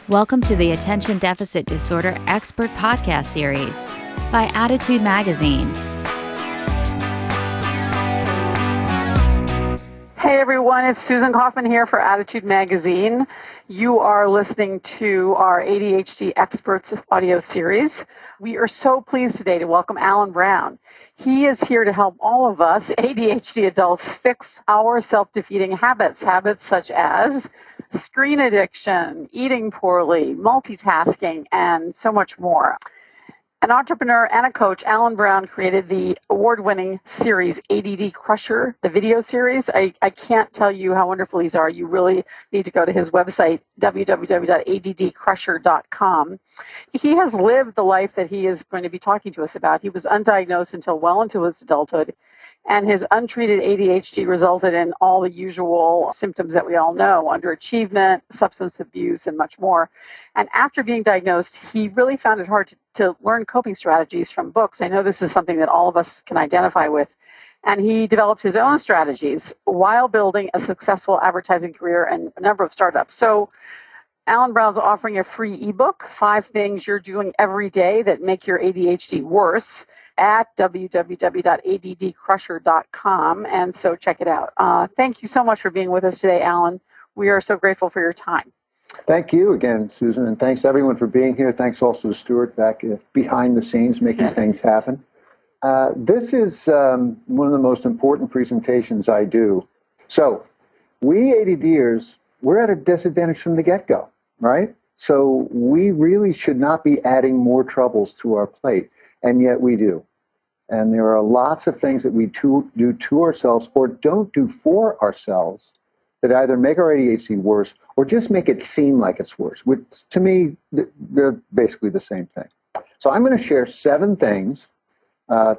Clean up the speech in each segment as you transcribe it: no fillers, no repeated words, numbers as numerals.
Welcome to the Attention Deficit Disorder Expert Podcast Series by Attitude Magazine. Hey everyone, it's Susan Kaufman here for Attitude Magazine. You are listening to our ADHD Experts audio series. We are so pleased today to welcome Alan Brown. He is here to help all of us ADHD adults fix our self-defeating habits such as screen addiction, eating poorly, multitasking, and so much more. An entrepreneur and a coach, Alan Brown created the award-winning series ADD Crusher, the video series. I can't tell you how wonderful these are. You really need to go to his website, www.addcrusher.com. He has lived the life that he is going to be talking to us about. He was undiagnosed until well into his adulthood, and his untreated ADHD resulted in all the usual symptoms that we all know: underachievement, substance abuse, and much more. And after being diagnosed, he really found it hard to learn coping strategies from books. I know this is something that all of us can identify with. And he developed his own strategies while building a successful advertising career and a number of startups. So Alan Brown's offering a free ebook, 5 Things You're Doing Every Day That Make Your ADHD Worse, at www.addcrusher.com. And so check it out. Thank you so much for being with us today, Alan. We are so grateful for your time. Thank you again, Susan, and thanks everyone for being here. Thanks also to Stuart back behind the scenes making things happen. This is one of the most important presentations I do. So we ADDers, we're at a disadvantage from the get-go, right? So we really should not be adding more troubles to our plate, and yet we do. And there are lots of things that we do to ourselves or don't do for ourselves that either make our ADHD worse or just make it seem like it's worse, which to me, they're basically the same thing. So I'm going to share 7 things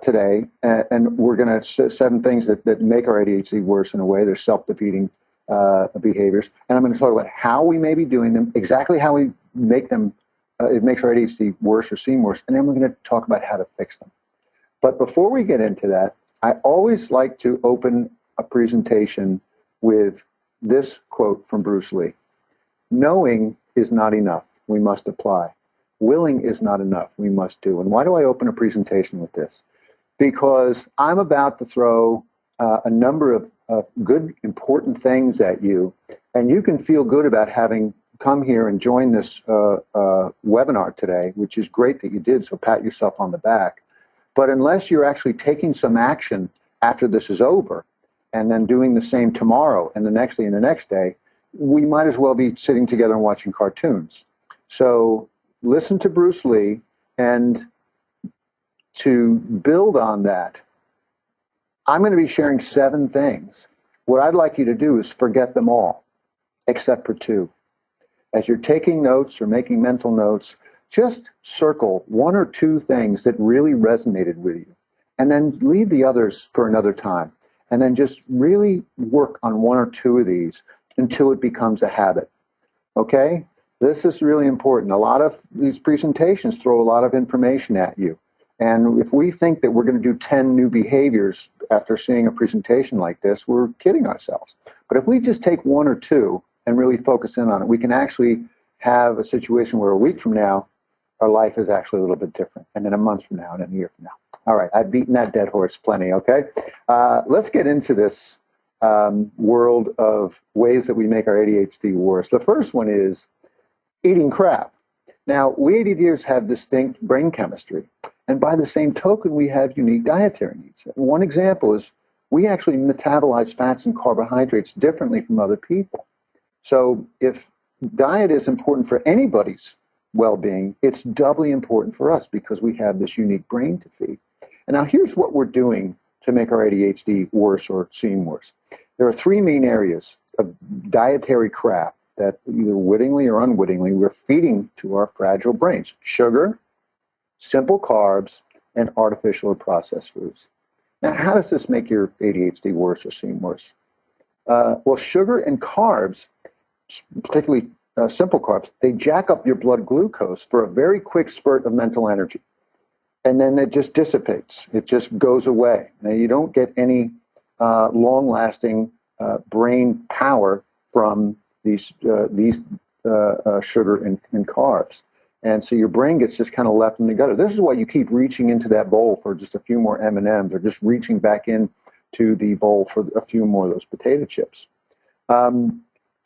today, and we're going to 7 things that make our ADHD worse in a way. They're self-defeating behaviors. And I'm going to talk about how we may be doing them, exactly how we make them, it makes our ADHD worse or seem worse, and then we're going to talk about how to fix them. But before we get into that, I always like to open a presentation with this quote from Bruce Lee. Knowing is not enough. We must apply. Willing is not enough. We must do. And why do I open a presentation with this? Because I'm about to throw a number of good, important things at you, and you can feel good about having come here and join this webinar today, which is great that you did, so pat yourself on the back. But unless you're actually taking some action after this is over, and then doing the same tomorrow and the next day and the next day, we might as well be sitting together and watching cartoons. So listen to Bruce Lee, and to build on that, I'm going to be sharing 7 things. What I'd like you to do is forget them all, except for 2. As you're taking notes or making mental notes, just circle 1 or 2 things that really resonated with you, and then leave the others for another time. And then just really work on 1 or 2 of these until it becomes a habit. Okay? This is really important. A lot of these presentations throw a lot of information at you. And if we think that we're going to do 10 new behaviors after seeing a presentation like this, we're kidding ourselves. But if we just take 1 or 2 and really focus in on it, we can actually have a situation where a week from now, our life is actually a little bit different. And then a month from now, and then a year from now. All right, I've beaten that dead horse plenty, okay? Let's get into this world of ways that we make our ADHD worse. The first one is eating crap. Now, we ADDers have distinct brain chemistry, and by the same token, we have unique dietary needs. One example is we actually metabolize fats and carbohydrates differently from other people. So if diet is important for anybody's well-being, it's doubly important for us because we have this unique brain to feed. And now here's what we're doing to make our ADHD worse or seem worse. There are 3 main areas of dietary crap that either wittingly or unwittingly we're feeding to our fragile brains: sugar, simple carbs, and artificial or processed foods. Now, how does this make your ADHD worse or seem worse? Well, sugar and carbs, particularly simple carbs, they jack up your blood glucose for a very quick spurt of mental energy. And then it just dissipates. It just goes away. Now, you don't get any long-lasting brain power from these sugar and carbs. And so your brain gets just kind of left in the gutter. This is why you keep reaching into that bowl for just a few more M&Ms, or just reaching back in to the bowl for a few more of those potato chips. And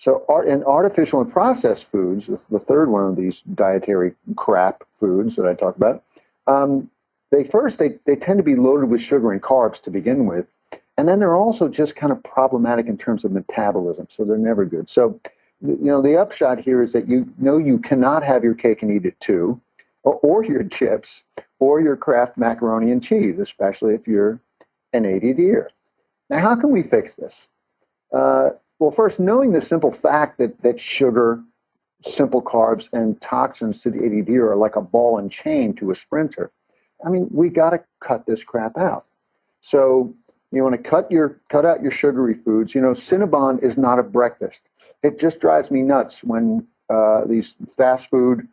artificial and processed foods, the third one of these dietary crap foods that I talk about, they tend to be loaded with sugar and carbs to begin with. And then they're also just kind of problematic in terms of metabolism. So they're never good. So, the upshot here is that you cannot have your cake and eat it too, or your chips, or your Kraft macaroni and cheese, especially if you're an ADDer. Now, how can we fix this? Well, first, knowing the simple fact that sugar, simple carbs, and toxins to the ADDer are like a ball and chain to a sprinter. I mean, we got to cut this crap out. So you want to cut out your sugary foods. Cinnabon is not a breakfast. It just drives me nuts when these fast food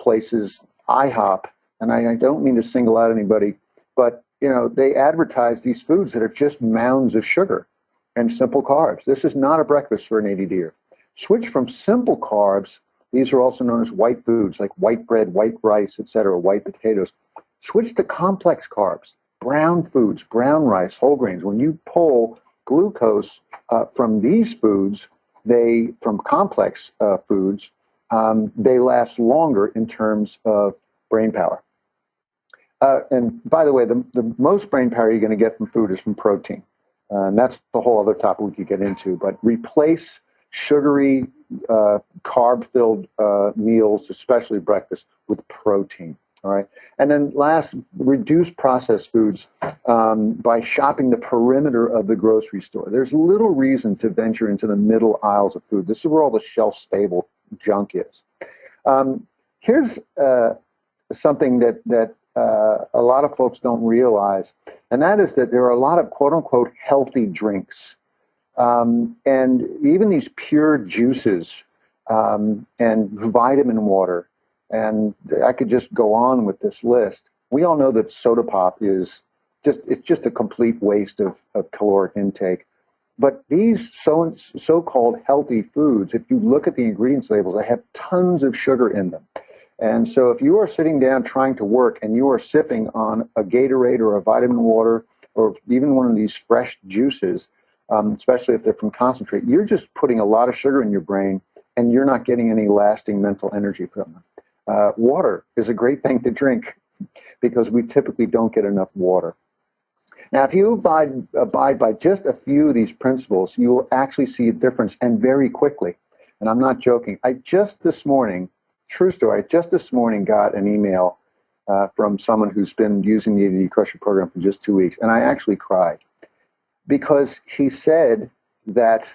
places, IHOP, and I don't mean to single out anybody, but they advertise these foods that are just mounds of sugar and simple carbs. This is not a breakfast for an ADDer. Switch from simple carbs. These are also known as white foods, like white bread, white rice, etc., white potatoes. Switch to complex carbs, brown foods, brown rice, whole grains. When you pull glucose from these foods, from complex foods, they last longer in terms of brain power. And by the way, the most brain power you're going to get from food is from protein. And that's the whole other topic we could get into. But replace sugary, carb-filled meals, especially breakfast, with protein. All right. And then last, reduce processed foods by shopping the perimeter of the grocery store. There's little reason to venture into the middle aisles of food. This is where all the shelf-stable junk is. Here's something that a lot of folks don't realize, and that is that there are a lot of quote-unquote healthy drinks. And even these pure juices and vitamin water. And I could just go on with this list. We all know that soda pop is just a complete waste of caloric intake. But these so-called healthy foods, if you look at the ingredients labels, they have tons of sugar in them. And so if you are sitting down trying to work and you are sipping on a Gatorade or a vitamin water or even one of these fresh juices, especially if they're from concentrate, you're just putting a lot of sugar in your brain and you're not getting any lasting mental energy from them. Water is a great thing to drink because we typically don't get enough water. Now, if you abide by just a few of these principles, you will actually see a difference, and very quickly. And I'm not joking. True story, just this morning got an email from someone who's been using the ADD Crusher program for just 2 weeks, and I actually cried because he said that,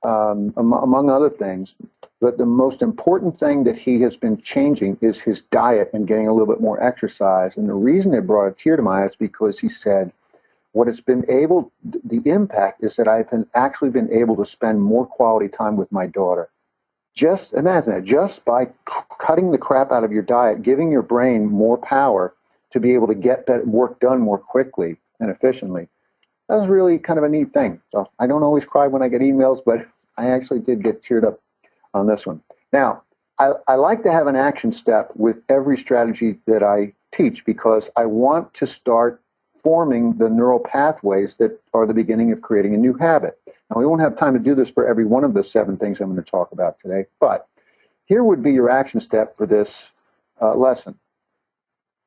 among other things, but the most important thing that he has been changing is his diet and getting a little bit more exercise. And the reason it brought a tear to my eyes is because he said, the impact is that I've actually been able to spend more quality time with my daughter. Just imagine that, just by cutting the crap out of your diet, giving your brain more power to be able to get that work done more quickly and efficiently. That's really kind of a neat thing. So I don't always cry when I get emails, but I actually did get teared up on this one. Now, I like to have an action step with every strategy that I teach because I want to start forming the neural pathways that are the beginning of creating a new habit. Now, we won't have time to do this for every one of the 7 things I'm going to talk about today, but here would be your action step for this lesson.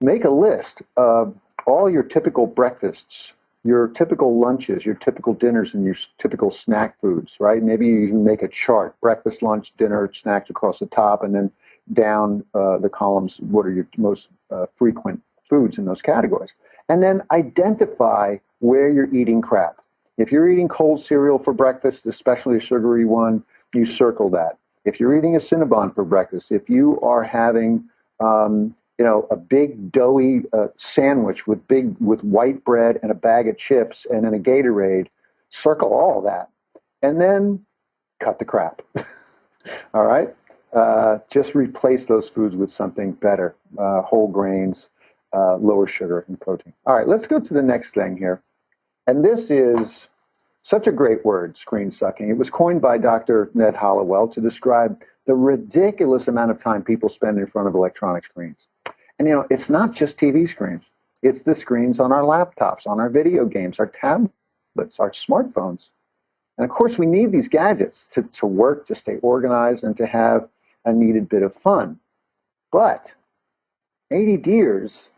Make a list of all your typical breakfasts, your typical lunches, your typical dinners, and your typical snack foods, right? Maybe you even make a chart, breakfast, lunch, dinner, snacks across the top, and then down the columns, what are your most frequent foods in those categories. And then identify where you're eating crap. If you're eating cold cereal for breakfast, especially a sugary one, you circle that. If you're eating a Cinnabon for breakfast, if you are having a big doughy sandwich with white bread and a bag of chips and then a Gatorade, circle all that. And then cut the crap. All right? Just replace those foods with something better, whole grains, lower sugar and protein. All right, let's go to the next thing here. And this is such a great word, screen sucking. It was coined by Dr. Ned Hollowell to describe the ridiculous amount of time people spend in front of electronic screens. And, it's not just TV screens. It's the screens on our laptops, on our video games, our tablets, our smartphones. And of course, we need these gadgets to work, to stay organized, and to have a needed bit of fun. But ADDers,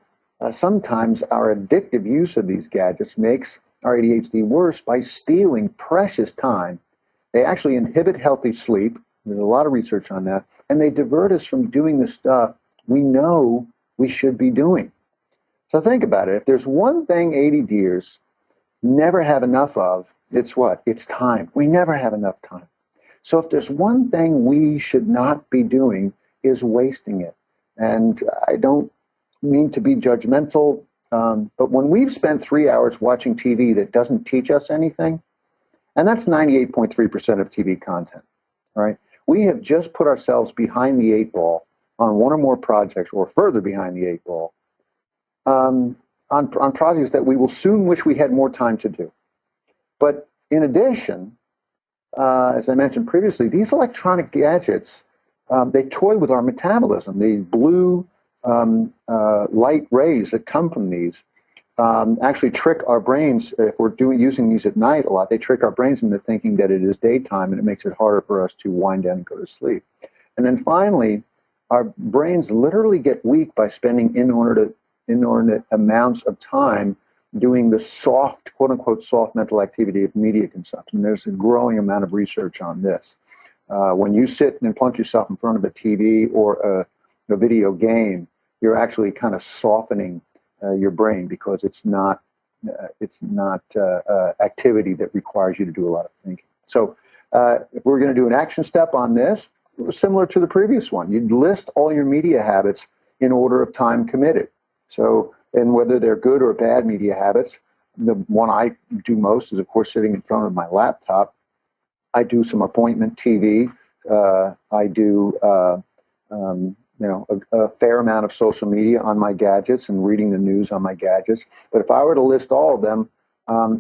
sometimes our addictive use of these gadgets makes our ADHD worse by stealing precious time. They actually inhibit healthy sleep. There's a lot of research on that. And they divert us from doing the stuff we know we should be doing. So think about it. If there's one thing ADDers never have enough of, it's what? It's time. We never have enough time. So if there's one thing we should not be doing, is wasting it. And I don't mean to be judgmental, but when we've spent 3 hours watching TV that doesn't teach us anything, and that's 98.3% of TV content, right? We have just put ourselves behind the 8 ball on one or more projects, or further behind the 8 ball, on projects that we will soon wish we had more time to do. But in addition, as I mentioned previously, these electronic gadgets, they toy with our metabolism. The blue light rays that come from these actually trick our brains. If we're using these at night a lot, they trick our brains into thinking that it is daytime, and it makes it harder for us to wind down and go to sleep. And then finally, our brains literally get weak by spending inordinate amounts of time doing the soft, quote unquote, soft mental activity of media consumption. There's a growing amount of research on this. When you sit and plunk yourself in front of a TV or a video game, you're actually kind of softening your brain, because it's not activity that requires you to do a lot of thinking. So if we're going to do an action step on this, similar to the previous one, you'd list all your media habits in order of time committed. So, and whether they're good or bad media habits, the one I do most is, of course, sitting in front of my laptop. I do some appointment TV. I do, a fair amount of social media on my gadgets and reading the news on my gadgets. But if I were to list all of them,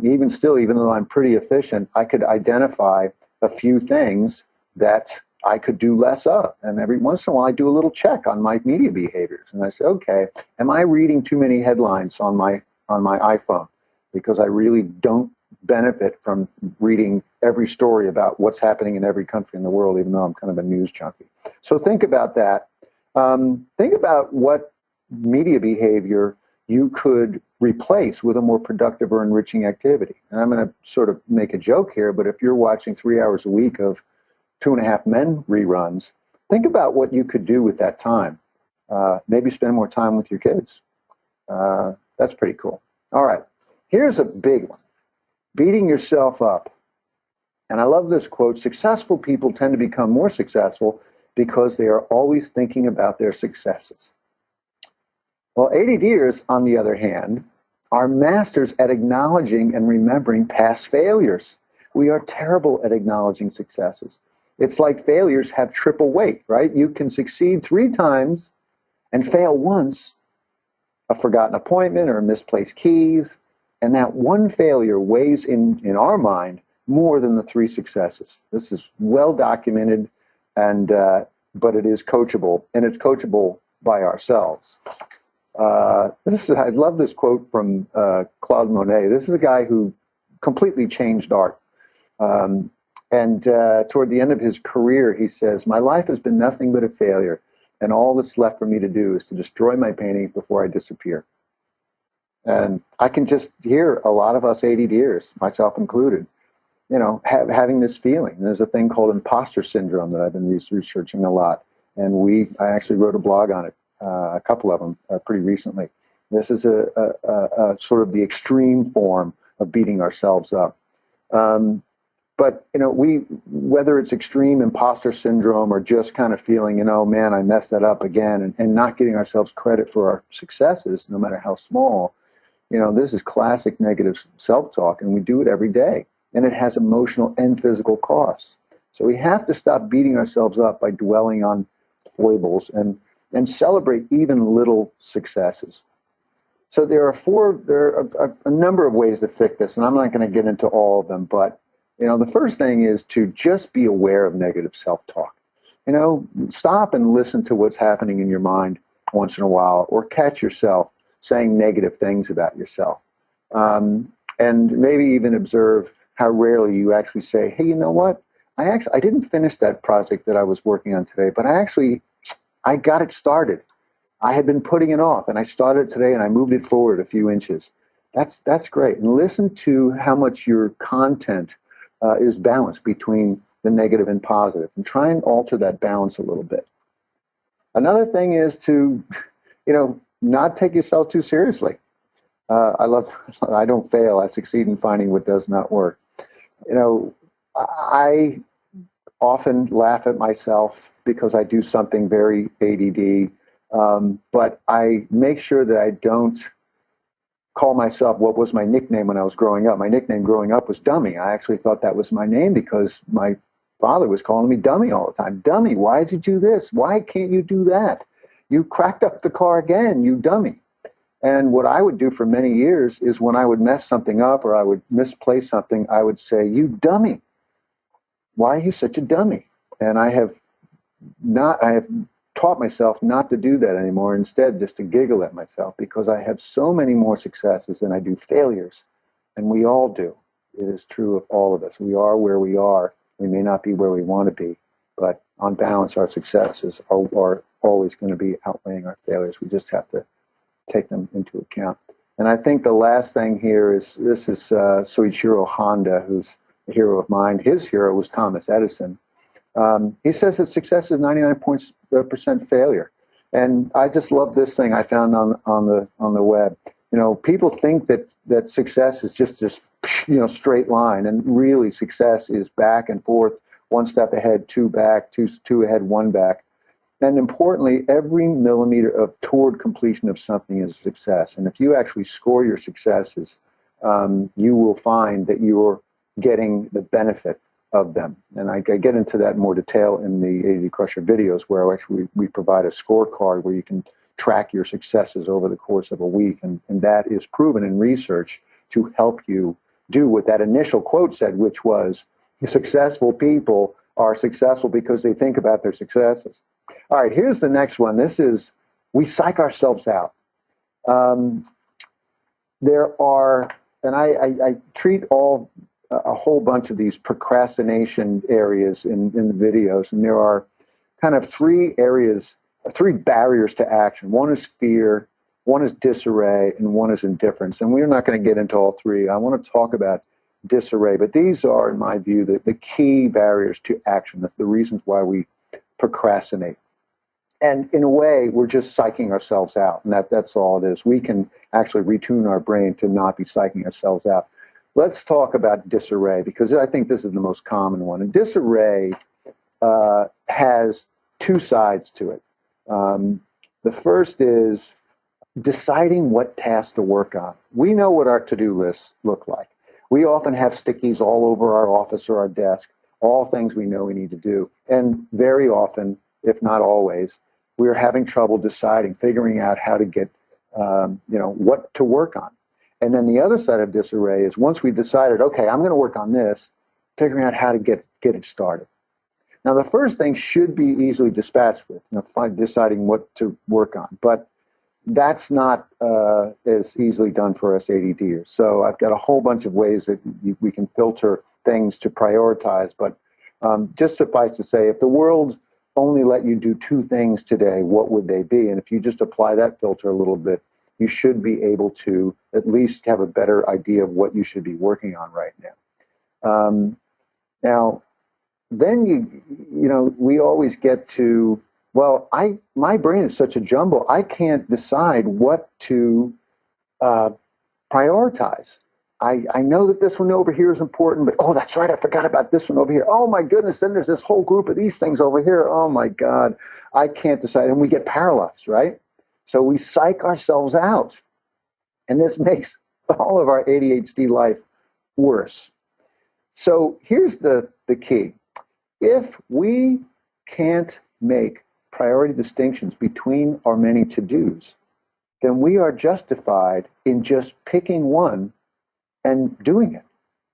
even though I'm pretty efficient, I could identify a few things that I could do less of. And every once in a while, I do a little check on my media behaviors. And I say, okay, am I reading too many headlines on my iPhone? Because I really don't benefit from reading every story about what's happening in every country in the world, even though I'm kind of a news junkie. So think about that. Think about what media behavior you could replace with a more productive or enriching activity. And I'm going to sort of make a joke here, but if you're watching 3 hours a week of 2.5 Men reruns, think about what you could do with that time. Maybe spend more time with your kids. That's pretty cool. All right, here's a big one. Beating yourself up. And I love this quote: successful people tend to become more successful because they are always thinking about their successes. Well, ADDers, on the other hand, are masters at acknowledging and remembering past failures. We are terrible at acknowledging successes. It's like failures have triple weight, right? You can succeed 3 times and fail once, a forgotten appointment or misplaced keys, and that one failure weighs in our mind more than the 3 successes. This is well documented, and but it is coachable, and it's coachable by ourselves. I love this quote from Claude Monet. This is a guy who completely changed art. And toward the end of his career, he says, "My life has been nothing but a failure, and all that's left for me to do is to destroy my paintings before I disappear." And I can just hear a lot of us ADDers, myself included, having this feeling. There's a thing called imposter syndrome that I've been researching a lot. And I actually wrote a blog on it, a couple of them pretty recently. This is a sort of the extreme form of beating ourselves up. But, whether it's extreme imposter syndrome or just kind of feeling, man, I messed that up again, and not giving ourselves credit for our successes, no matter how small, this is classic negative self-talk, and we do it every day. And it has emotional and physical costs. So we have to stop beating ourselves up by dwelling on foibles and celebrate even little successes. So there are a number of ways to fix this, and I'm not going to get into all of them, but the first thing is to just be aware of negative self-talk. stop and listen to what's happening in your mind once in a while, or catch yourself saying negative things about yourself. And maybe even observe how rarely you actually say, hey, you know what? I didn't finish that project that I was working on today, but I got it started. I had been putting it off, and I started today, and I moved it forward a few inches. That's great. And listen to how much your content is balanced between the negative and positive, and try and alter that balance a little bit. Another thing is to, not take yourself too seriously. I don't fail. I succeed in finding what does not work. I often laugh at myself because I do something very ADD, but I make sure that I don't call myself what was my nickname when I was growing up. My nickname growing up was Dummy. I actually thought that was my name because my father was calling me Dummy all the time. Dummy, why did you do this? Why can't you do that? You cracked up the car again, you dummy. And what I would do for many years is when I would mess something up or I would misplace something, I would say, you dummy. Why are you such a dummy? And I have taught myself not to do that anymore, instead just to giggle at myself, because I have so many more successes than I do failures. And we all do. It is true of all of us. We are where we are. We may not be where we want to be, but on balance, our successes are always going to be outweighing our failures. We just have to take them into account. And I think the last thing here is, this is Soichiro Honda, who's a hero of mine. His hero was Thomas Edison. He says that success is 99% failure. And I just love this thing I found on the web. People think that success is just this, straight line, and really success is back and forth, one step ahead, two back, two ahead, one back. And importantly, every millimeter toward completion of something is success. And if you actually score your successes, you will find that you're getting the benefit of them. And I get into that in more detail in the ADD Crusher videos, where actually we provide a scorecard where you can track your successes over the course of a week. And that is proven in research to help you do what that initial quote said, which was, successful people are successful because they think about their successes. All right, here's the next one. This is, we psych ourselves out. There are, and I treat a whole bunch of these procrastination areas in the videos, and there are kind of three barriers to action. One is fear, one is disarray, and one is indifference. And we're not going to get into all three. I want to talk about disarray, but these are, in my view, the key barriers to action. That's the reasons why we procrastinate. And in a way, we're just psyching ourselves out, and that's all it is. We can actually retune our brain to not be psyching ourselves out. Let's talk about disarray, because I think this is the most common one. And disarray has two sides to it. The first is deciding what tasks to work on. We know what our to-do lists look like. We often have stickies all over our office or our desk, all things we know we need to do. And very often, if not always, we're having trouble figuring out how to get, what to work on. And then the other side of disarray is, once we decided, okay, I'm going to work on this, figuring out how to get it started. Now, the first thing should be easily dispatched with, deciding what to work on. But that's not as easily done for us ADDers. So I've got a whole bunch of ways that we can filter things to prioritize. But just suffice to say, if the world only let you do two things today, what would they be? And if you just apply that filter a little bit, you should be able to at least have a better idea of what you should be working on right now. Now, then we always get to, well, my brain is such a jumble, I can't decide what to prioritize. I know that this one over here is important, but oh, that's right, I forgot about this one over here. Oh my goodness, then there's this whole group of these things over here. Oh my God, I can't decide. And we get paralyzed, right? So we psych ourselves out. And this makes all of our ADHD life worse. So here's the key. If we can't make priority distinctions between our many to-dos, then we are justified in just picking one and doing it,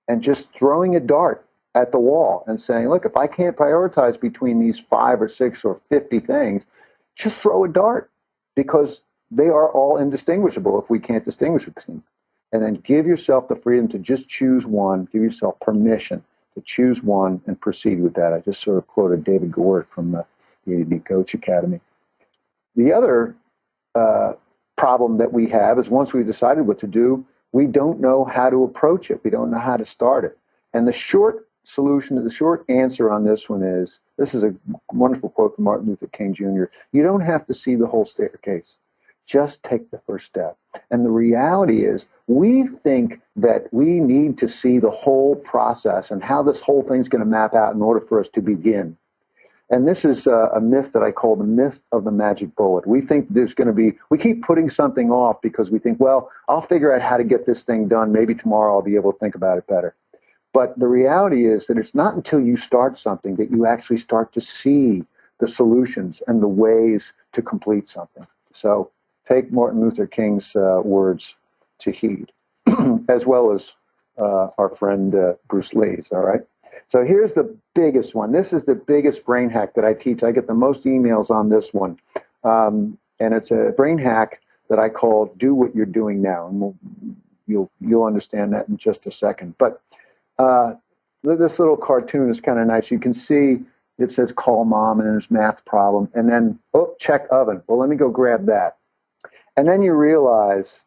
and just throwing a dart at the wall and saying, look, if I can't prioritize between these 5 or 6 or 50 things, just throw a dart, because they are all indistinguishable if we can't distinguish between them. And then give yourself the freedom to just choose one, give yourself permission to choose one and proceed with that. I just sort of quoted David Gewert from the ADD Coach Academy. The other problem that we have is once we've decided what to do, we don't know how to approach it. We don't know how to start it. And the short solution, the short answer on this one is, this is a wonderful quote from Martin Luther King Jr. You don't have to see the whole staircase. Just take the first step. And the reality is, we think that we need to see the whole process and how this whole thing's going to map out in order for us to begin. And this is a myth that I call the myth of the magic bullet. We think there's going to be, we keep putting something off because we think, well, I'll figure out how to get this thing done. Maybe tomorrow I'll be able to think about it better. But the reality is that it's not until you start something that you actually start to see the solutions and the ways to complete something. So take Martin Luther King's words to heed, as well as our friend Bruce Lee's, all right? So here's the biggest one. This is the biggest brain hack that I teach. I get the most emails on this one. And it's a brain hack that I call Do What You're Doing Now. And you'll understand that in just a second. But this little cartoon is kind of nice. You can see it says call mom and there's math problem. And then, oh, check oven. Well, let me go grab that. And then you realize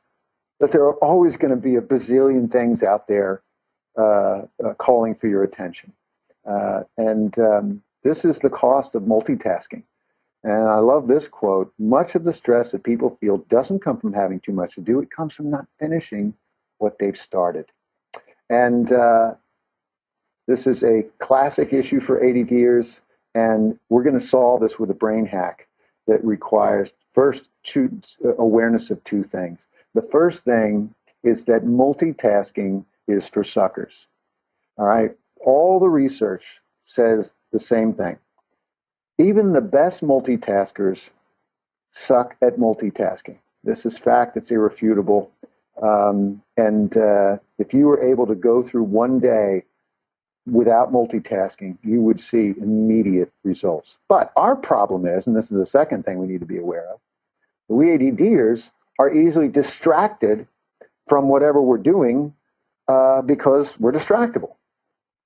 that there are always going to be a bazillion things out there calling for your attention. And this is the cost of multitasking. And I love this quote. Much of the stress that people feel doesn't come from having too much to do. It comes from not finishing what they've started. And this is a classic issue for ADDers. And we're going to solve this with a brain hack that requires first awareness of two things. The first thing is that multitasking is for suckers. All right. All the research says the same thing. Even the best multitaskers suck at multitasking. This is fact. It's irrefutable. If you were able to go through one day without multitasking, you would see immediate results. But our problem is, and this is the second thing we need to be aware of, we ADDers are easily distracted from whatever we're doing because we're distractible.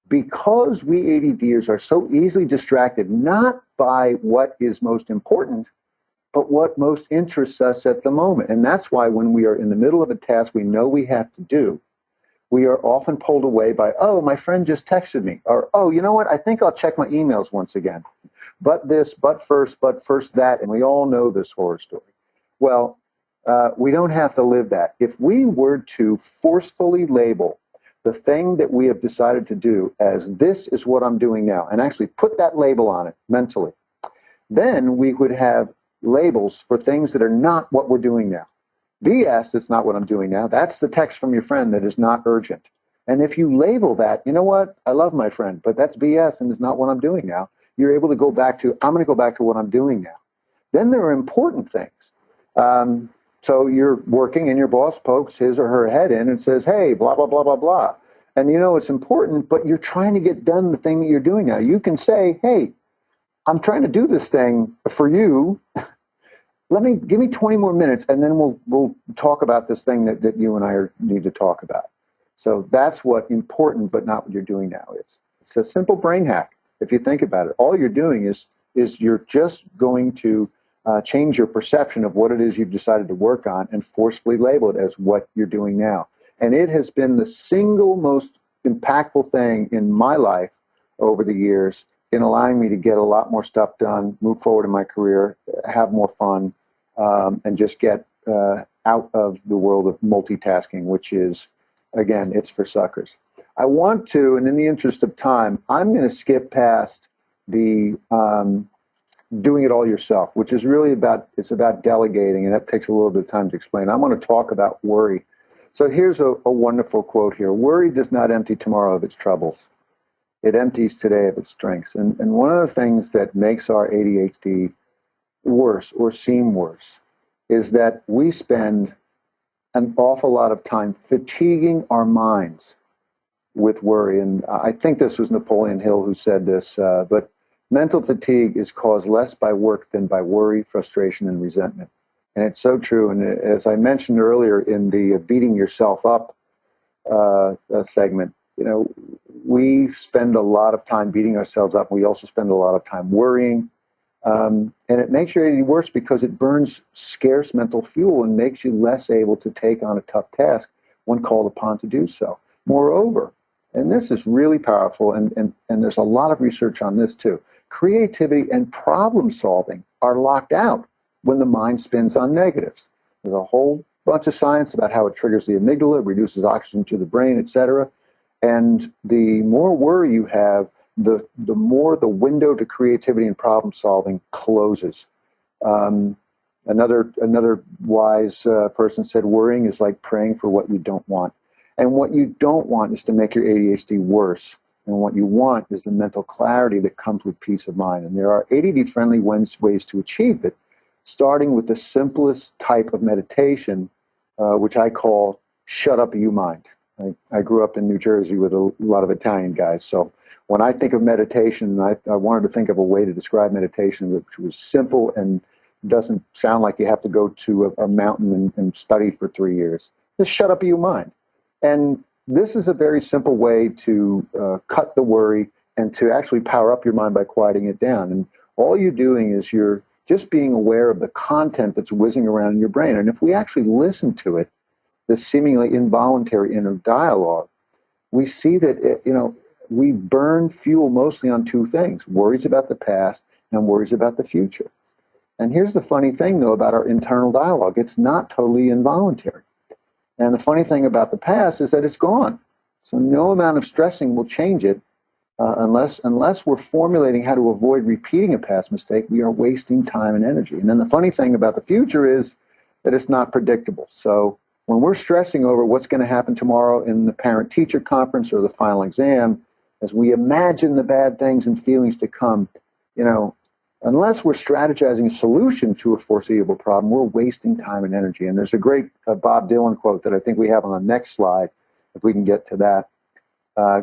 Because we ADDers are so easily distracted, not by what is most important, but what most interests us at the moment. And that's why when we are in the middle of a task we know we have to do, we are often pulled away by, oh, my friend just texted me. Or, oh, you know what? I think I'll check my emails once again. But this, but first that. And we all know this horror story. Well, we don't have to live that. If we were to forcefully label the thing that we have decided to do as this is what I'm doing now, and actually put that label on it mentally, then we would have labels for things that are not what we're doing now. BS, that's not what I'm doing now. That's the text from your friend that is not urgent. And if you label that, you know what? I love my friend, but that's BS and it's not what I'm doing now. You're able to go back to, I'm going to go back to what I'm doing now. Then there are important things. So you're working and your boss pokes his or her head in and says, hey, blah, blah, blah, blah, blah. And you know it's important, but you're trying to get done the thing that you're doing now. You can say, hey, I'm trying to do this thing for you. Give me 20 more minutes, and then we'll talk about this thing that you and I need to talk about. So that's what important but not what you're doing now is. It's a simple brain hack. If you think about it, all you're doing is you're just going to change your perception of what it is you've decided to work on and forcefully label it as what you're doing now. And it has been the single most impactful thing in my life over the years in allowing me to get a lot more stuff done, move forward in my career, have more fun, and just get out of the world of multitasking, which is, again, it's for suckers. I want to, and in the interest of time, I'm going to skip past the doing it all yourself, which is really about delegating, and that takes a little bit of time to explain. I want to talk about worry. So here's a wonderful quote here. Worry does not empty tomorrow of its troubles. It empties today of its strengths. And one of the things that makes our ADHD worse or seem worse is that we spend an awful lot of time fatiguing our minds with worry. And I think this was Napoleon Hill who said this, but mental fatigue is caused less by work than by worry, frustration, and resentment. And it's so true. And as I mentioned earlier in the beating yourself up segment, we spend a lot of time beating ourselves up. We also spend a lot of time worrying. And it makes your ADD worse because it burns scarce mental fuel and makes you less able to take on a tough task when called upon to do so. Moreover, and this is really powerful, and there's a lot of research on this too, creativity and problem solving are locked out when the mind spins on negatives. There's a whole bunch of science about how it triggers the amygdala, reduces oxygen to the brain, etc. And the more worry you have, the more the window to creativity and problem solving closes. Another wise person said, worrying is like praying for what you don't want. And what you don't want is to make your ADHD worse. And what you want is the mental clarity that comes with peace of mind. And there are ADD-friendly ways to achieve it, starting with the simplest type of meditation, which I call shut up you mind. I grew up in New Jersey with a lot of Italian guys. So when I think of meditation, I wanted to think of a way to describe meditation which was simple and doesn't sound like you have to go to a mountain and study for 3 years. Just shut up you mind. And this is a very simple way to cut the worry and to actually power up your mind by quieting it down. And all you're doing is you're just being aware of the content that's whizzing around in your brain. And if we actually listen to it, this seemingly involuntary inner dialogue, we see that, we burn fuel mostly on two things, worries about the past and worries about the future. And here's the funny thing, though, about our internal dialogue. It's not totally involuntary. And the funny thing about the past is that it's gone. So no amount of stressing will change it unless we're formulating how to avoid repeating a past mistake. We are wasting time and energy. And then the funny thing about the future is that it's not predictable. So when we're stressing over what's going to happen tomorrow in the parent-teacher conference or the final exam, as we imagine the bad things and feelings to come, unless we're strategizing a solution to a foreseeable problem, we're wasting time and energy. And there's a great Bob Dylan quote that I think we have on the next slide, if we can get to that.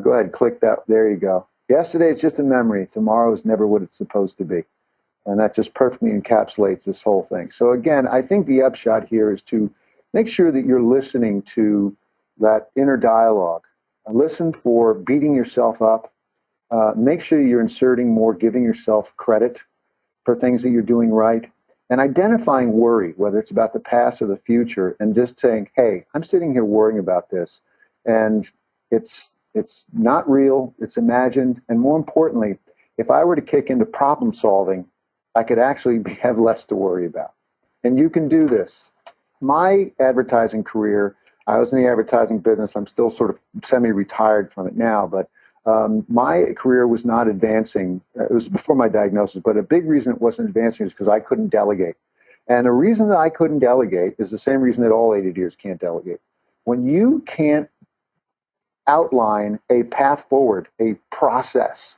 Go ahead, click that. There you go. Yesterday is just a memory. Tomorrow is never what it's supposed to be. And that just perfectly encapsulates this whole thing. So again, I think the upshot here is to make sure that you're listening to that inner dialogue. Listen for beating yourself up. Make sure you're inserting more, giving yourself credit for things that you're doing right, and identifying worry, whether it's about the past or the future, and just saying, hey, I'm sitting here worrying about this, and it's not real, it's imagined, and more importantly, if I were to kick into problem solving, I could actually have less to worry about. And you can do this. My advertising career, I was in the advertising business. I'm still sort of semi-retired from it now, but my career was not advancing. It was before my diagnosis, but a big reason it wasn't advancing is because I couldn't delegate. And the reason that I couldn't delegate is the same reason that all ADDers can't delegate. When you can't outline a path forward, a process,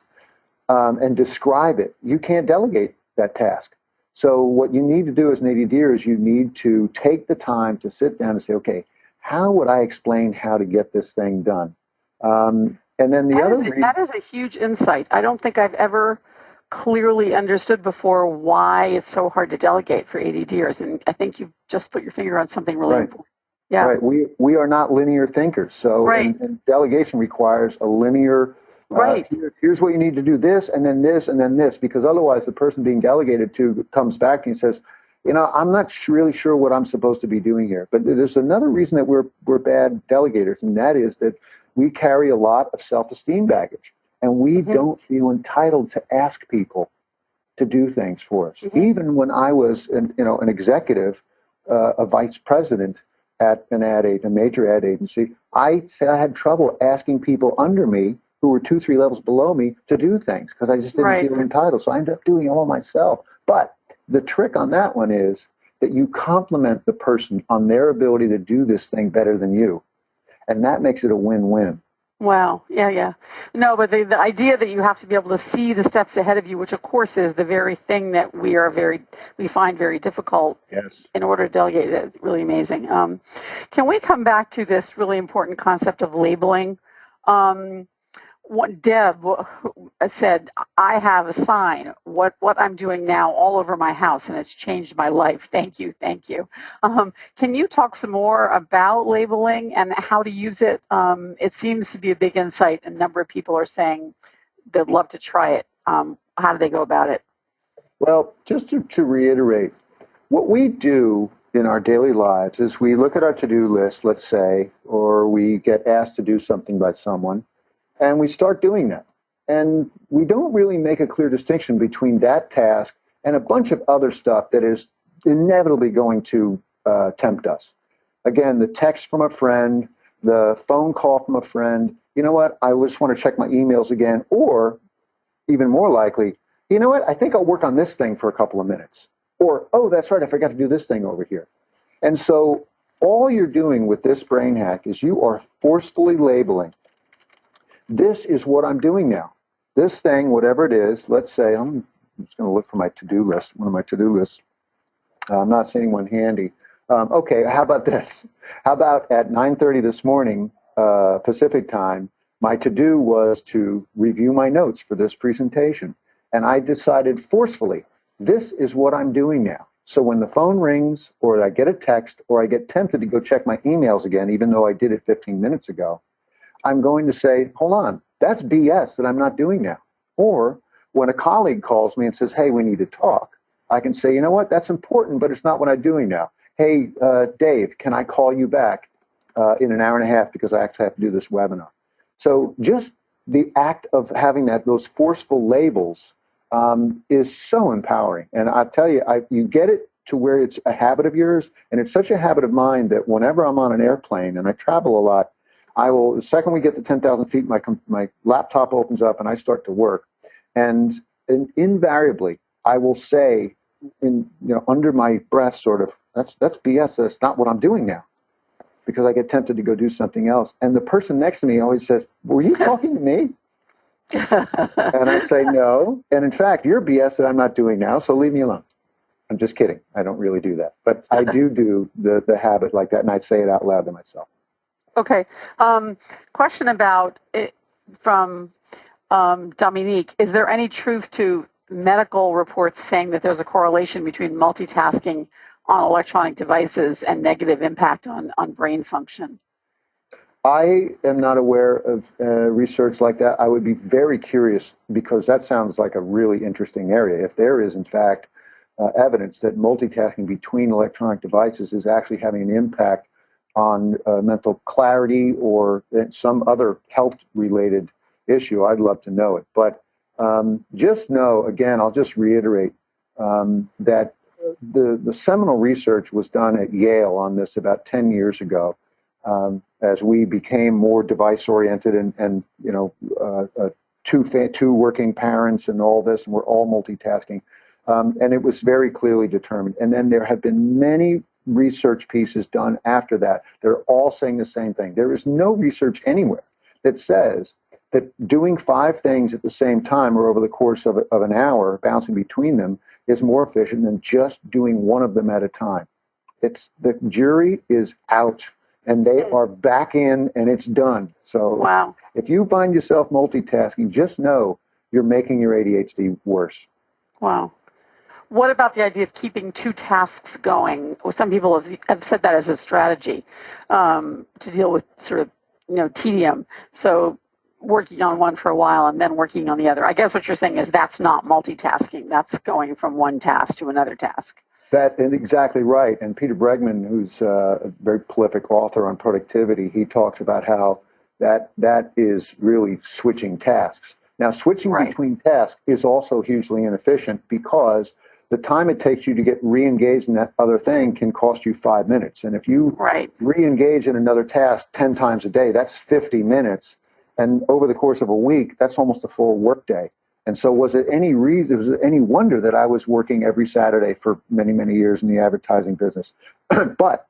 and describe it, you can't delegate that task. So what you need to do as an ADDer is you need to take the time to sit down and say, okay, how would I explain how to get this thing done? And then that is a huge insight. I don't think I've ever clearly understood before why it's so hard to delegate for ADDers. And I think you've just put your finger on something really important. Yeah. Right. We are not linear thinkers. So and delegation requires a linear, here's what you need to do, this, and then this, and then this, because otherwise the person being delegated to comes back and says, I'm not really sure what I'm supposed to be doing here. But there's another reason that we're bad delegators, and that is that we carry a lot of self-esteem baggage, and we don't feel entitled to ask people to do things for us. Even when I was, an executive, a vice president at a major ad agency, I had trouble asking people under me who were 2-3 levels below me to do things because I just didn't feel entitled. So I ended up doing it all myself. But the trick on that one is that you compliment the person on their ability to do this thing better than you. And that makes it a win-win. Wow. Yeah. No, but the idea that you have to be able to see the steps ahead of you, which of course is the very thing that we find very difficult in order to delegate, is really amazing. Can we come back to this really important concept of labeling? What Deb said, I have a sign, what I'm doing now all over my house, and it's changed my life. Thank you, thank you. Can you talk some more about labeling and how to use it? It seems to be a big insight. A number of people are saying they'd love to try it. How do they go about it? Well, just to reiterate, what we do in our daily lives is we look at our to-do list, let's say, or we get asked to do something by someone, and we start doing that. And we don't really make a clear distinction between that task and a bunch of other stuff that is inevitably going to tempt us. Again, the text from a friend, the phone call from a friend, you know what, I just want to check my emails again, or even more likely, you know what, I think I'll work on this thing for a couple of minutes. Or, oh, that's right, I forgot to do this thing over here. And so all you're doing with this brain hack is you are forcefully labeling, this is what I'm doing now. This thing, whatever it is, let's say, I'm just going to look for my to-do list, one of my to-do lists. I'm not seeing one handy. Okay, how about this? How about at 9:30 this morning, Pacific time, my to-do was to review my notes for this presentation. And I decided forcefully, this is what I'm doing now. So when the phone rings, or I get a text, or I get tempted to go check my emails again, even though I did it 15 minutes ago, I'm going to say, hold on, that's BS that I'm not doing now. Or when a colleague calls me and says, hey, we need to talk, I can say, you know what, that's important, but it's not what I'm doing now. Hey, Dave, can I call you back in an hour and a half because I actually have to do this webinar? So just the act of having those forceful labels is so empowering. And I tell you, you get it to where it's a habit of yours, and it's such a habit of mine that whenever I'm on an airplane, and I travel a lot, the second we get to 10,000 feet, my laptop opens up and I start to work. And invariably, I will say, under my breath, sort of, that's BS. That's not what I'm doing now, because I get tempted to go do something else. And the person next to me always says, were you talking to me? And I say, no. And in fact, you're BS that I'm not doing now, so leave me alone. I'm just kidding. I don't really do that. But I do the habit like that, and I say it out loud to myself. Okay. Question about it from Dominique. Is there any truth to medical reports saying that there's a correlation between multitasking on electronic devices and negative impact on brain function? I am not aware of research like that. I would be very curious, because that sounds like a really interesting area. If there is, in fact, evidence that multitasking between electronic devices is actually having an impact on mental clarity or some other health-related issue, I'd love to know it. But just know, again, I'll just reiterate that the seminal research was done at Yale on this about 10 years ago, as we became more device-oriented and two working parents and all this, and we're all multitasking. And it was very clearly determined. And then there have been many research pieces done after that. They're all saying the same thing. There is no research anywhere that says that doing 5 things at the same time or over the course of an hour, bouncing between them, is more efficient than just doing one of them at a time. The jury is out, and they are back in, and it's done. So wow. If you find yourself multitasking, just know you're making your ADHD worse. Wow. What about the idea of keeping 2 tasks going? Well, some people have said that as a strategy to deal with sort of, tedium. So working on one for a while and then working on the other. I guess what you're saying is that's not multitasking. That's going from one task to another task. That's exactly right. And Peter Bregman, who's a very prolific author on productivity, he talks about how that is really switching tasks. Now, switching between tasks is also hugely inefficient, because the time it takes you to get re-engaged in that other thing can cost you 5 minutes. And if you re-engage in another task 10 times a day, that's 50 minutes. And over the course of a week, that's almost a full workday. And so was it any wonder that I was working every Saturday for many, many years in the advertising business? But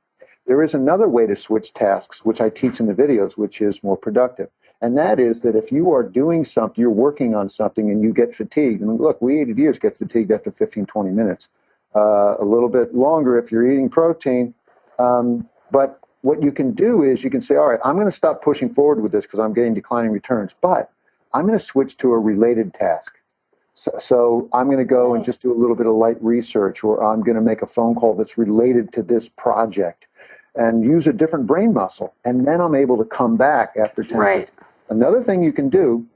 there is another way to switch tasks, which I teach in the videos, which is more productive. And that is that if you are doing something, you're working on something and you get fatigued, and look, we ADDers get fatigued after 15, 20 minutes, a little bit longer if you're eating protein. But what you can do is you can say, all right, I'm going to stop pushing forward with this because I'm getting declining returns, but I'm going to switch to a related task. So I'm going to go and just do a little bit of light research, or I'm going to make a phone call that's related to this project and use a different brain muscle. And then I'm able to come back after 10 Right. minutes. Another thing you can do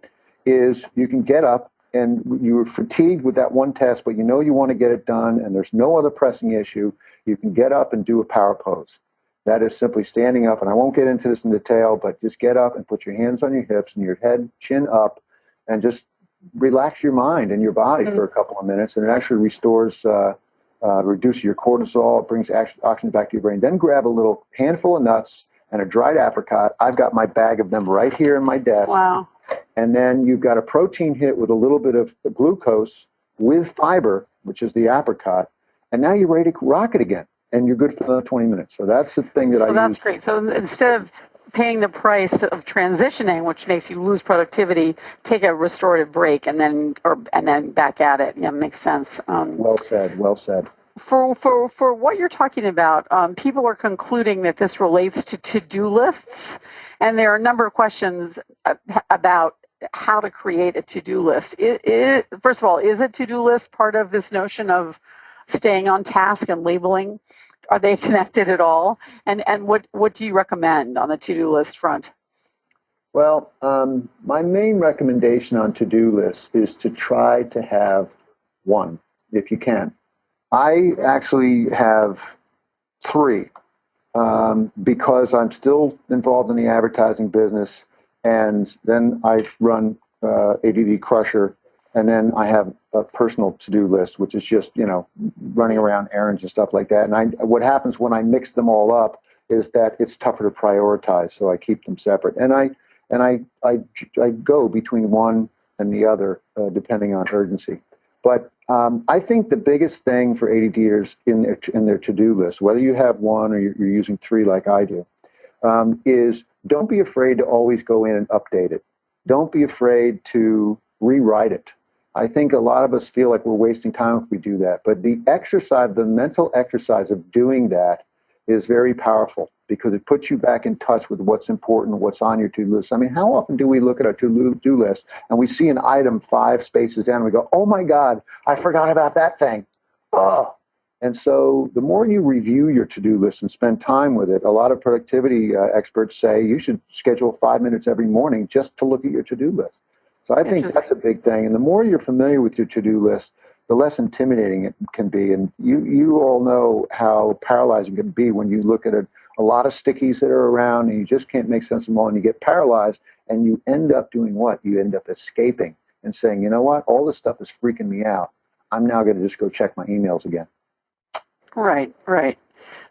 is you can get up and you're fatigued with that one task, but you know you want to get it done and there's no other pressing issue. You can get up and do a power pose. That is simply standing up, and I won't get into this in detail, but just get up and put your hands on your hips and your head, chin up, and just relax your mind and your body for a couple of minutes, and it actually restores, reduces your cortisol, it brings oxygen back to your brain. Then grab a little handful of nuts and a dried apricot. I've got my bag of them right here in my desk. Wow. And then you've got a protein hit with a little bit of glucose with fiber, which is the apricot, and now you're ready to rock it again, and you're good for another 20 minutes. So that's the thing that I use. So that's great. So instead of paying the price of transitioning, which makes you lose productivity, take a restorative break and then back at it. Yeah, makes sense. Well said. Well said. For what you're talking about, people are concluding that this relates to to-do lists, and there are a number of questions about how to create a to-do list. First of all, is a to-do list part of this notion of staying on task and labeling? Are they connected at all? And what do you recommend on the to-do list front? Well, my main recommendation on to-do lists is to try to have one, if you can. I actually have 3 because I'm still involved in the advertising business, and then I run ADD Crusher, and then I have a personal to-do list, which is just, running around errands and stuff like that. And what happens when I mix them all up is that it's tougher to prioritize, so I keep them separate. And I go between one and the other depending on urgency. But I think the biggest thing for ADDers in their to-do list, whether you have one or you're using 3 like I do, is don't be afraid to always go in and update it. Don't be afraid to rewrite it. I think a lot of us feel like we're wasting time if we do that. But the mental exercise of doing that is very powerful because it puts you back in touch with what's important, what's on your to-do list. I mean, how often do we look at our to-do list and we see an item 5 spaces down and we go, oh my God, I forgot about that thing. Oh. And so the more you review your to-do list and spend time with it, a lot of productivity experts say you should schedule 5 minutes every morning just to look at your to-do list. So I think that's a big thing. And the more you're familiar with your to-do list, the less intimidating it can be. And you all know how paralyzing it can be when you look at a lot of stickies that are around and you just can't make sense of them all and you get paralyzed and you end up doing what? You end up escaping and saying, you know what? All this stuff is freaking me out. I'm now going to just go check my emails again. Right.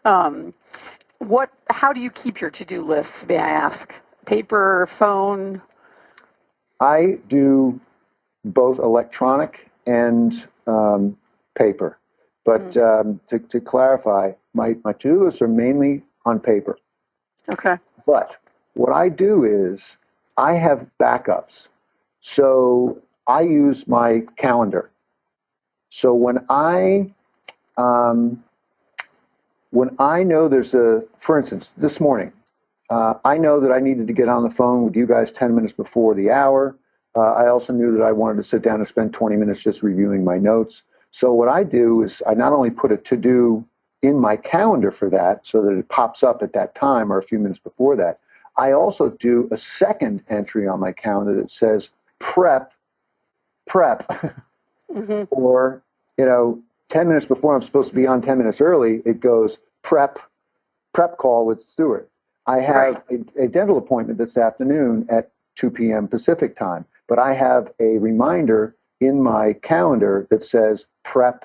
How do you keep your to-do lists, may I ask? Paper, phone? I do both electronic and paper. But to clarify, my to-do lists are mainly on paper. Okay. But what I do is I have backups. So I use my calendar. So when I know for instance, this morning, I know that I needed to get on the phone with you guys 10 minutes before the hour. I also knew that I wanted to sit down and spend 20 minutes just reviewing my notes. So what I do is I not only put a to-do in my calendar for that so that it pops up at that time or a few minutes before that, I also do a second entry on my calendar that says prep. Mm-hmm. Or, 10 minutes before I'm supposed to be on 10 minutes early, it goes prep call with Stuart. I have a dental appointment this afternoon at 2 p.m. Pacific time, but I have a reminder in my calendar that says prep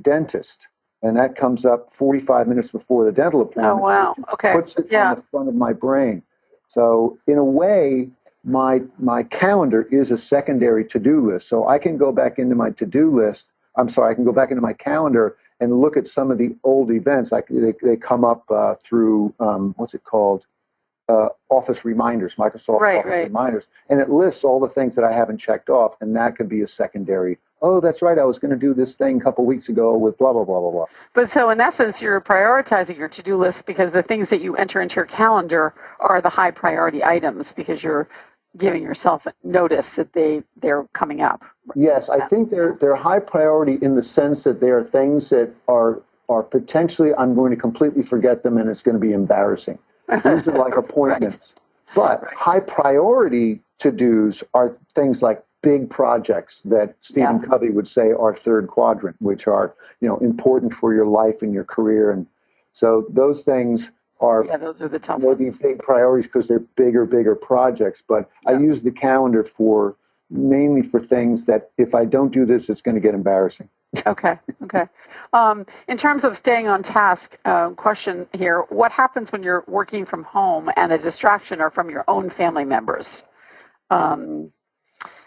dentist. And that comes up 45 minutes before the dental appointment. Oh, wow. Okay. Puts it on the front of my brain. So in a way, my calendar is a secondary to-do list. So I can go back into my to-do list. I can go back into my calendar and look at some of the old events. Like they come up through, what's it called? Office reminders, Microsoft Office reminders. And it lists all the things that I haven't checked off. And that could be a secondary oh, that's right, I was going to do this thing a couple weeks ago with blah, blah, blah, blah, blah. But so in essence, you're prioritizing your to-do list because the things that you enter into your calendar are the high priority items because you're giving yourself notice that they're coming up. Yes, I think they're high priority in the sense that they are things that are potentially I'm going to completely forget them and it's going to be embarrassing. These are like appointments. Right. But high priority to-dos are things like big projects that Stephen Covey would say are third quadrant, which are, important for your life and your career. And so those things are those are the tough maybe ones. big priorities because they're bigger projects. But I use the calendar mainly for things that if I don't do this, it's going to get embarrassing. Okay. In terms of staying on task, question here, what happens when you're working from home and the distraction are from your own family members?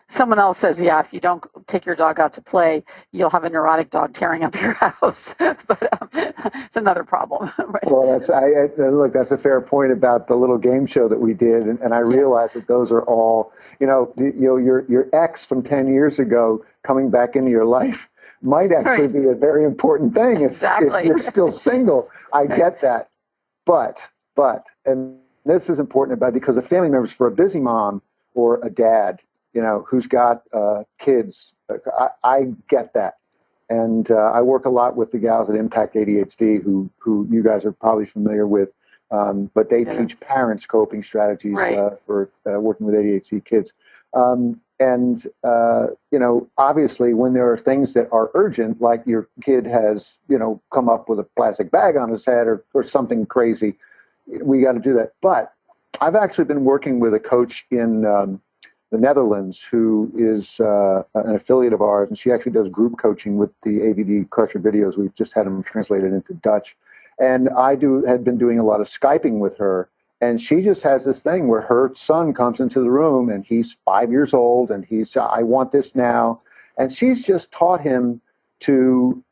Someone else says, if you don't take your dog out to play, you'll have a neurotic dog tearing up your house. But it's another problem. Right? Well, that's a fair point about the little game show that we did, and I realize that those are all, your ex from 10 years ago coming back into your life might actually be a very important thing if you're still single. I get that, but, and this is important because of family members, for a busy mom or a dad, who's got kids, I get that. And I work a lot with the gals at Impact ADHD, who you guys are probably familiar with, but they teach parents coping strategies for working with ADHD kids. Obviously when there are things that are urgent, like your kid has, come up with a plastic bag on his head or something crazy, we got to do that. But I've actually been working with a coach in the Netherlands who is an affiliate of ours, and she actually does group coaching with the ADD Crusher videos. We've just had them translated into Dutch. And had been doing a lot of Skyping with her. And she just has this thing where her son comes into the room and he's 5 years old and I want this now. And she's just taught him to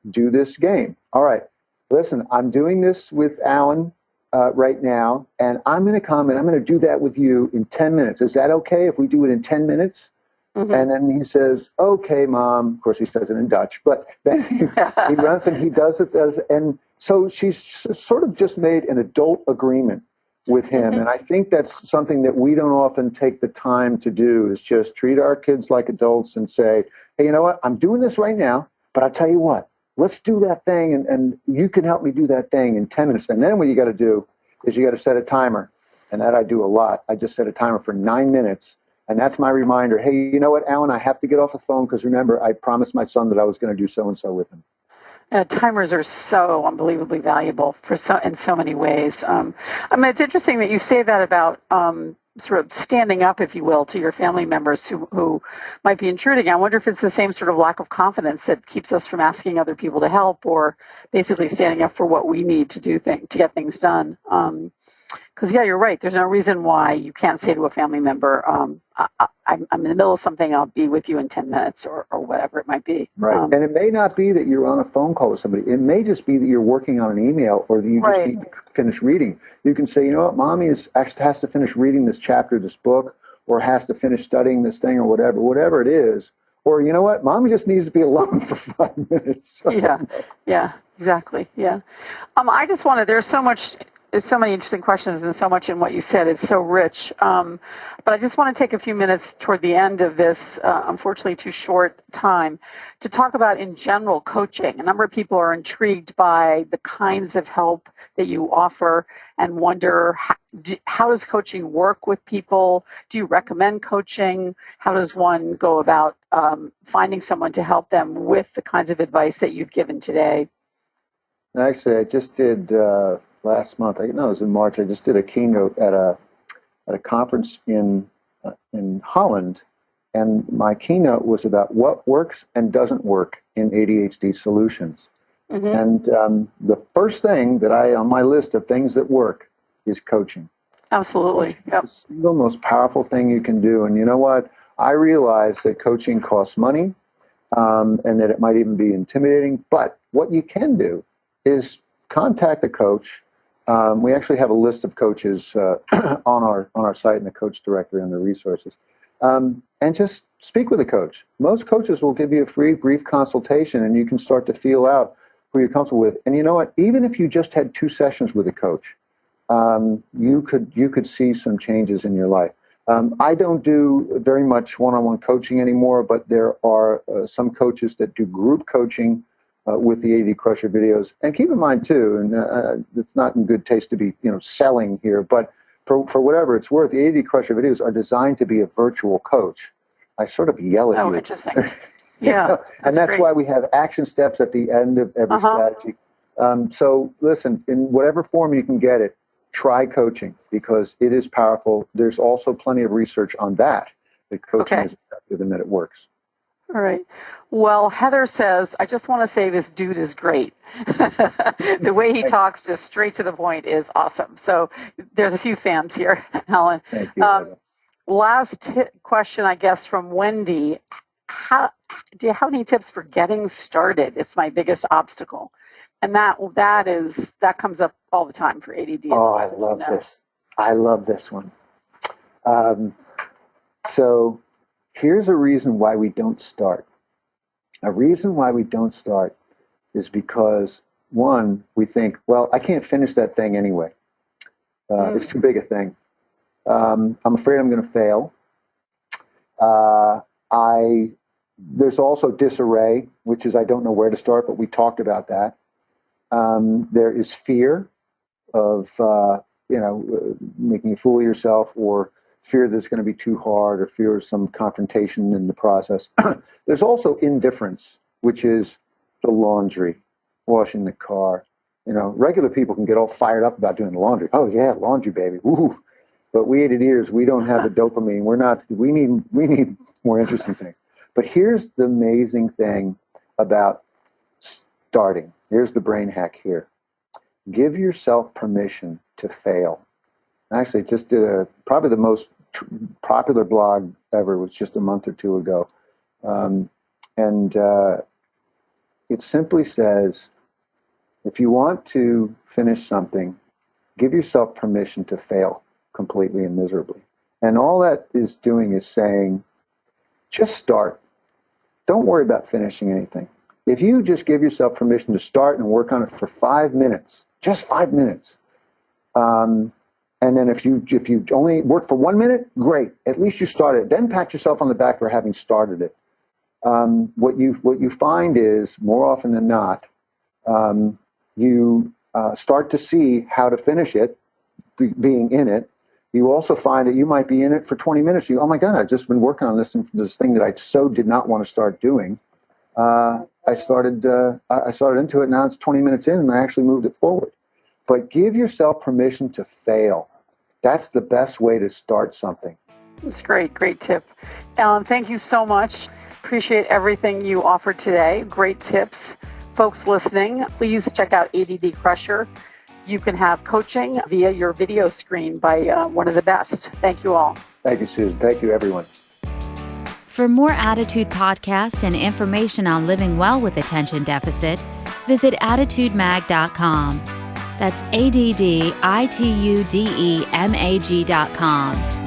do this game. All right, listen, I'm doing this with Alan right now, and I'm going to come and I'm going to do that with you in 10 minutes. Is that okay if we do it in 10 minutes? Mm-hmm. And then he says, okay, Mom. Of course, he says it in Dutch, but then he runs and he does it. And so she's sort of just made an adult agreement with him. And I think that's something that we don't often take the time to do, is just treat our kids like adults and say, hey, you know what? I'm doing this right now, but I'll tell you what, let's do that thing. And you can help me do that thing in 10 minutes. And then what you got to do is you got to set a timer. And that I do a lot. I just set a timer for 9 minutes. And that's my reminder. Hey, you know what, Alan, I have to get off the phone because remember, I promised my son that I was going to do so-and-so with him. Timers are so unbelievably valuable in so many ways. It's interesting that you say that about sort of standing up, if you will, to your family members who might be intruding. I wonder if it's the same sort of lack of confidence that keeps us from asking other people to help, or basically standing up for what we need to do to get things done. Because, you're right. There's no reason why you can't say to a family member, I'm in the middle of something, I'll be with you in 10 minutes or whatever it might be. Right. And it may not be that you're on a phone call with somebody. It may just be that you're working on an email or that you just need to finish reading. You can say, you know what, Mommy actually has to finish reading this chapter of this book, or has to finish studying this thing, or whatever it is. Or, you know what, Mommy just needs to be alone for 5 minutes. Yeah, exactly. Yeah. I just wanted, there's so many interesting questions and so much in what you said. It's so rich. But I just want to take a few minutes toward the end of this, unfortunately too short time, to talk about in general coaching. A number of people are intrigued by the kinds of help that you offer and wonder, how does coaching work with people? Do you recommend coaching? How does one go about finding someone to help them with the kinds of advice that you've given today? Actually, I just did last month. It was in March. I just did a keynote at a conference in Holland, and my keynote was about what works and doesn't work in ADHD solutions. Mm-hmm. And the first thing that on my list of things that work is coaching. Absolutely. Yep. It's the most powerful thing you can do. And you know what? I realize that coaching costs money, and that it might even be intimidating. But what you can do is contact a coach. We actually have a list of coaches on our site in the coach directory and the resources. And just speak with a coach. Most coaches will give you a free, brief consultation, and you can start to feel out who you're comfortable with. And you know what? Even if you just had 2 sessions with a coach, you could see some changes in your life. I don't do very much one-on-one coaching anymore, but there are some coaches that do group coaching with the ADD Crusher videos. And keep in mind too, and it's not in good taste to be selling here, but for whatever it's worth, the ADD Crusher videos are designed to be a virtual coach. I sort of yell at you. Oh, interesting. Yeah, and that's why we have action steps at the end of every strategy. So listen, in whatever form you can get it, try coaching because it is powerful. There's also plenty of research on that coaching is effective and that it works. All right. Well, Heather says, I just want to say this dude is great. The way he talks just straight to the point is awesome. So there's a few fans here, Helen. Thank you. Last question, I guess, from Wendy. Do you have any tips for getting started? It's my biggest obstacle. And that comes up all the time for ADD. Oh, I love this. I love this one. So here's a reason why we don't start. A reason why we don't start is because, one, we think, well, I can't finish that thing anyway. It's too big a thing. I'm afraid I'm going to fail. There's also disarray, which is I don't know where to start, but we talked about that. There is fear of, making a fool of yourself, or fear that it's going to be too hard, or fear of some confrontation in the process. There's also indifference, which is the laundry, washing the car. Regular people can get all fired up about doing the laundry. Oh yeah, laundry, baby. Woo. But we ADDers, we don't have the dopamine. We need more interesting things. But here's the amazing thing about starting. Here's the brain hack here. Give yourself permission to fail. Actually, just did probably the most popular blog ever. It was just a month or 2 ago. And it simply says, if you want to finish something, give yourself permission to fail completely and miserably. And all that is doing is saying, just start. Don't worry about finishing anything. If you just give yourself permission to start and work on it for 5 minutes, just 5 minutes, and then if you only work for 1 minute, great. At least you started. Then pat yourself on the back for having started it. What you find is, more often than not, you start to see how to finish it, being in it. You also find that you might be in it for 20 minutes. Oh my God, I've just been working on this thing that I so did not want to start doing. I started into it. Now it's 20 minutes in, and I actually moved it forward. But give yourself permission to fail. That's the best way to start something. That's great. Great tip. Alan, thank you so much. Appreciate everything you offered today. Great tips. Folks listening, please check out ADD Crusher. You can have coaching via your video screen by one of the best. Thank you all. Thank you, Susan. Thank you, everyone. For more Attitude Podcast and information on living well with attention deficit, visit attitudemag.com. That's ADDITUDEMAG.com.